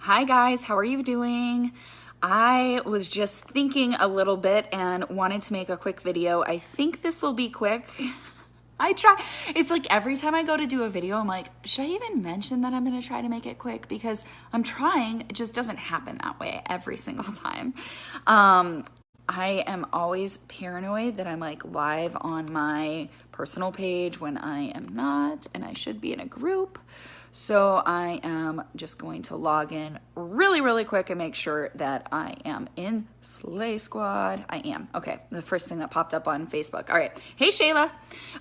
Hi guys, how are you doing? I was just thinking a little bit and wanted to make a quick video. I think this will be quick. I try. It's like every time I go to do a video, I'm like, should I even mention that I'm going to try to make it quick? Because I'm trying, it just doesn't happen that way every single time. I am always paranoid that I'm like live on my personal page when I am not, and I should be in a group. So I am just going to log in really quick and make sure that I am in Slay Squad. I am. Okay, the first thing that popped up on Facebook. All right. Hey, Shayla.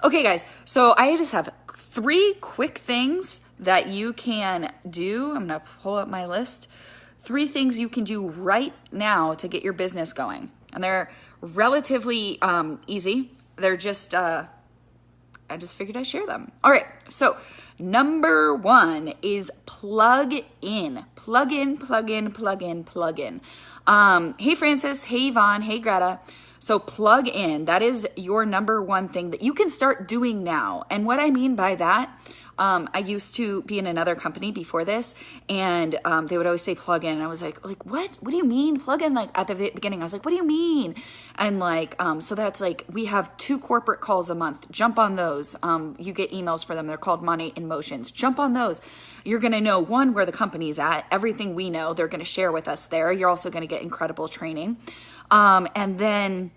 Okay, guys. So I just have 3 quick things that you can do. I'm going to pull up my list. 3 things you can do right now to get your business going. And they're relatively easy. They're just, I just figured I'd share them. All right, so number 1 is plug in. Plug in. Hey, Francis. Hey, Yvonne. Hey, Greta. So plug in. That is your number 1 thing that you can start doing now. And what I mean by that, I used to be in another company before this, and they would always say plug in. And I was like, what? What do you mean plug in? Like at the beginning, I was like, what do you mean? And like, so that's like, we have 2 corporate calls a month. Jump on those. You get emails for them. They're called Money in Motions. Jump on those. You're going to know, 1, where the company's at. Everything we know, they're going to share with us there. You're also going to get incredible training. And then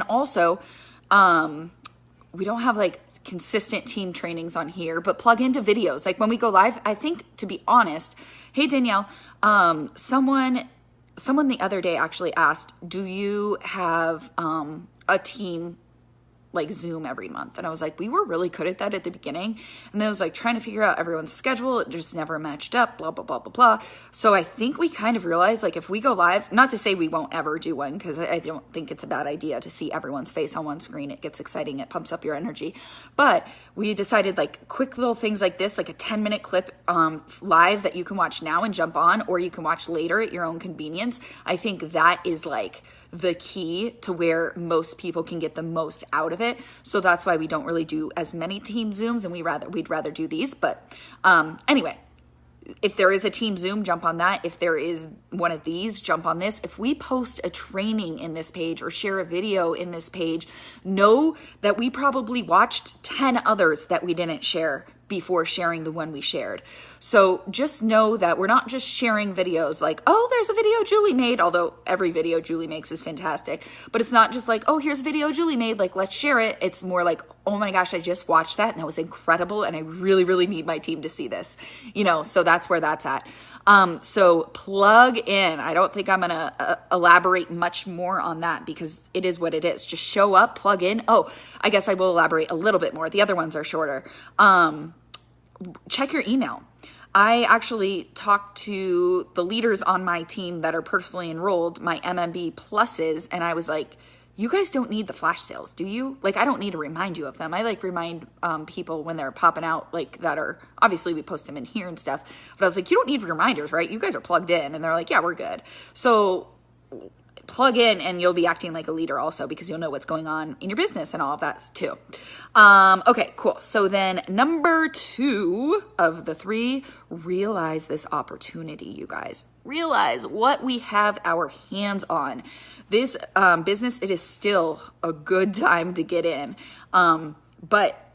also, we don't have like consistent team trainings on here, but plug into videos. Like when we go live, I think, to be honest, hey, Danielle, someone the other day actually asked, do you have a team like Zoom every month? And I was like, we were really good at that at the beginning. And then I was like trying to figure out everyone's schedule. It just never matched up, blah, blah, blah, blah, blah. So I think we kind of realized, like, if we go live, not to say we won't ever do one, because I don't think it's a bad idea to see everyone's face on one screen. It gets exciting. It pumps up your energy. But we decided, like, quick little things like this, like a 10-minute clip live that you can watch now and jump on, or you can watch later at your own convenience. I think that is like the key to where most people can get the most out of it. So that's why we don't really do as many team Zooms, and we'd rather do these. But anyway, if there is a team Zoom, jump on that. If there is one of these, jump on this. If we post a training in this page or share a video in this page, know that we probably watched 10 others that we didn't share before sharing the one we shared. So just know that we're not just sharing videos like, oh, there's a video Julie made, although every video Julie makes is fantastic. But it's not just like, oh, here's a video Julie made, like, let's share it. It's more like, oh my gosh, I just watched that and that was incredible, and I really need my team to see this. So that's where that's at. So plug in. I don't think I'm going to elaborate much more on that because it is what it is. Just show up, plug in. Oh, I guess I will elaborate a little bit more. The other ones are shorter. Check your email. I actually talked to the leaders on my team that are personally enrolled, my MMB pluses, and I was like, you guys don't need the flash sales, do you? Like, I don't need to remind you of them. I like remind people when they're popping out, like, that are, obviously we post them in here and stuff, but I was like, you don't need reminders, right? You guys are plugged in. And they're like, yeah, we're good. So plug in, and you'll be acting like a leader also, because you'll know what's going on in your business and all of that too. Okay, cool. So then number 2 of the 3, realize this opportunity, you guys. Realize what we have our hands on. This business, it is still a good time to get in. But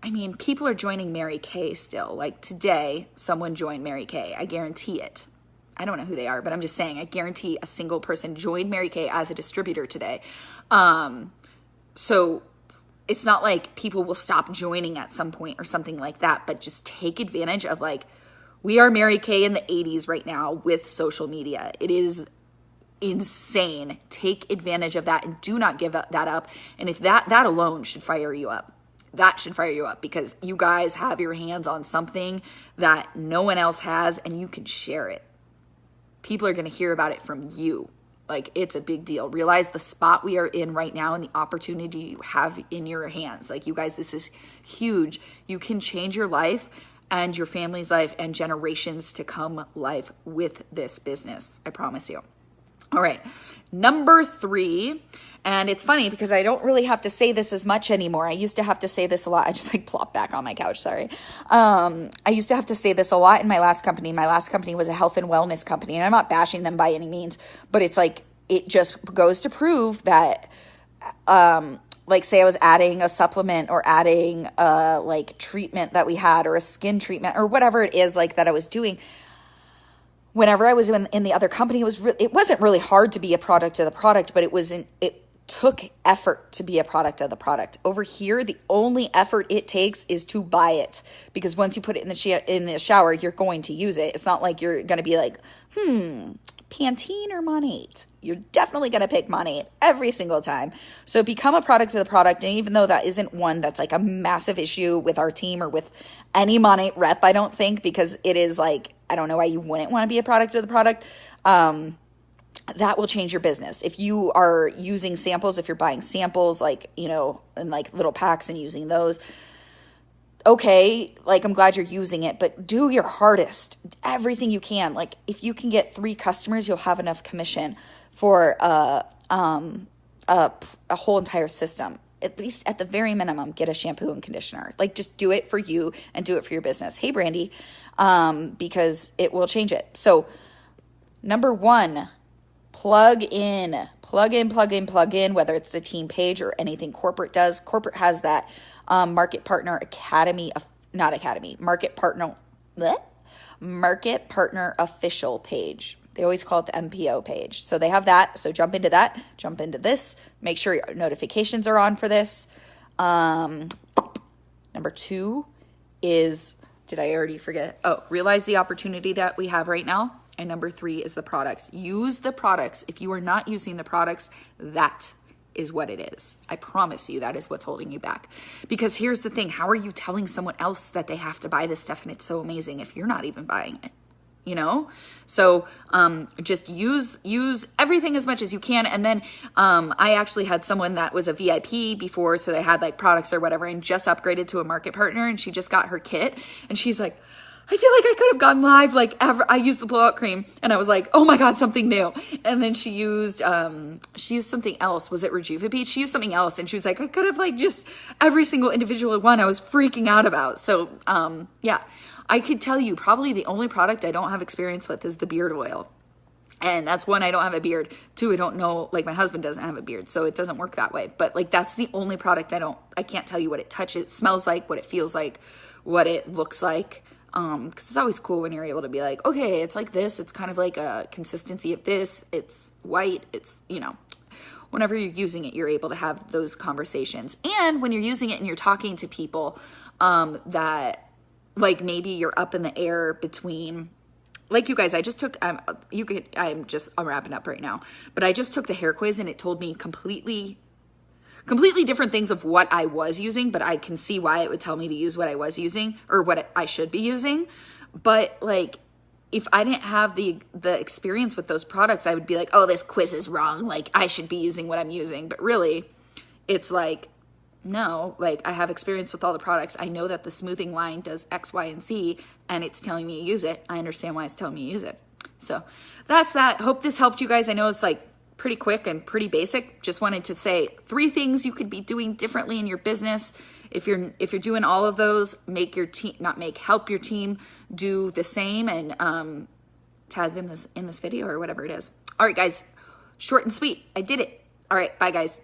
I mean, people are joining Mary Kay still. Like today, someone joined Mary Kay. I guarantee it. I don't know who they are, but I'm just saying, I guarantee a single person joined Mary Kay as a distributor today. So it's not like people will stop joining at some point or something like that, but just take advantage of, like, we are Mary Kay in the 80s right now with social media. It is insane. Take advantage of that and do not give that up. And if that alone should fire you up. That should fire you up, because you guys have your hands on something that no one else has, and you can share it. People are going to hear about it from you. Like, it's a big deal. Realize the spot we are in right now and the opportunity you have in your hands. Like, you guys, this is huge. You can change your life and your family's life and generations to come life with this business. I promise you. All right. Number 3, and it's funny because I don't really have to say this as much anymore. I used to have to say this a lot. I just like plopped back on my couch, sorry. I used to have to say this a lot in my last company. My last company was a health and wellness company, and I'm not bashing them by any means, but it's like, it just goes to prove that, like say I was adding a supplement or adding a like treatment that we had, or a skin treatment or whatever it is like that I was doing. Whenever I was in the other company, it wasn't really hard to be a product of the product, but it took effort to be a product of the product. Over here, the only effort it takes is to buy it, because once you put it in the shower, you're going to use it. It's not like you're going to be like, Pantene or Monat. You're definitely going to pick Monat every single time. So become a product of the product. And even though that isn't one that's like a massive issue with our team or with any Monat rep, I don't think, because it is like, I don't know why you wouldn't want to be a product of the product. That will change your business. If you are using samples, if you're buying samples, like, you know, in like little packs and using those, okay, like I'm glad you're using it, but do your hardest, everything you can. Like if you can get 3 customers, you'll have enough commission for a whole entire system. At least at the very minimum, get a shampoo and conditioner. Like just do it for you and do it for your business. Hey, Brandy, because it will change it. So number 1, plug in, whether it's the team page or anything corporate does. Corporate has that Market Partner Market Partner Official page. They always call it the MPO page. So they have that. So jump into that, jump into this, make sure your notifications are on for this. Number 2 is, did I already forget? Oh, realize the opportunity that we have right now. And number 3 is the products. Use the products. If you are not using the products, that is what it is. I promise you that is what's holding you back. Because here's the thing. How are you telling someone else that they have to buy this stuff and it's so amazing if you're not even buying it? You know? So just use everything as much as you can. And then I actually had someone that was a VIP before, so they had like products or whatever, and just upgraded to a Market Partner, and she just got her kit, and she's like, I feel like I could have gone live like ever. I used the blowout cream and I was like, oh my God, something new. And then she used something else. Was it Rejuvebeat? She used something else, and she was like, I could have like just every single individual one I was freaking out about. So yeah, I could tell you probably the only product I don't have experience with is the beard oil. And that's 1, I don't have a beard. 2, I don't know, like my husband doesn't have a beard, so it doesn't work that way. But like that's the only product I can't tell you what it touches, smells like, what it feels like, what it looks like. Because it's always cool when you're able to be like, okay, it's like this. It's kind of like a consistency of this. It's white. It's, you know, whenever you're using it, you're able to have those conversations. And when you're using it and you're talking to people that like maybe you're up in the air between, like you guys, I just took, I'm wrapping up right now, but I just took the hair quiz and it told me completely different things of what I was using, but I can see why it would tell me to use what I was using or what I should be using. But like, if I didn't have the experience with those products, I would be like, oh, this quiz is wrong. Like I should be using what I'm using. But really it's like, no, like I have experience with all the products. I know that the smoothing line does X, Y, and Z, and it's telling me to use it. I understand why it's telling me to use it. So that's that. Hope this helped you guys. I know it's like pretty quick and pretty basic. Just wanted to say 3 things you could be doing differently in your business. If you're doing all of those, help your team do the same, and tag them in this video or whatever it is. All right, guys, short and sweet. I did it. All right, bye guys.